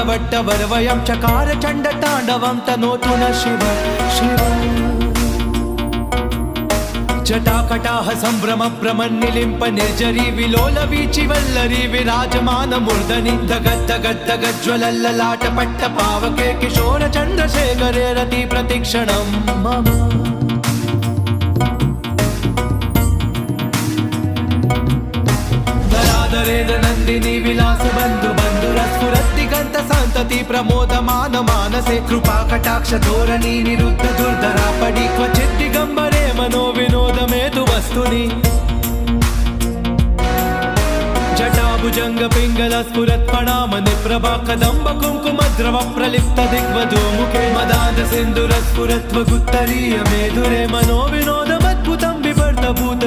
वरवयं चकार चण्ड ताण्डवं तनोतु न शिव शिव जटाकटाह सम्भ्रम प्रमन्निलिम्प निर्जरी विलोल वीचि वल्लरी विराजमान मूर्धनि धगद्धगद्धगज्ज्वलल्ललाट पट्ट पावके किशोर चन्द्रशेखरे रति प्रतिक्षणं मम दरादरेद नन्दिनी विलास बन्धु बन्धुरस्फुरद्दिगन्त सन्तति प्रमोदमान मानसे कृपा कटाक्ष धोरणी निरुद्ध दुर्धरा पडि क्वचित् दिगम्बरे मनो विनोदमेतु वस्तुनि जटाभुजंग पिंगल स्फुरत्पणाम निप्रभा कदम्ब कुंकुम द्रव प्रलिप्त दिग्वधूमुखे मदान्त सिन्दूर स्फुरत्वगुत्तरीय मेधुरे मनो विनोदमद्भुतं बिभर्त भूत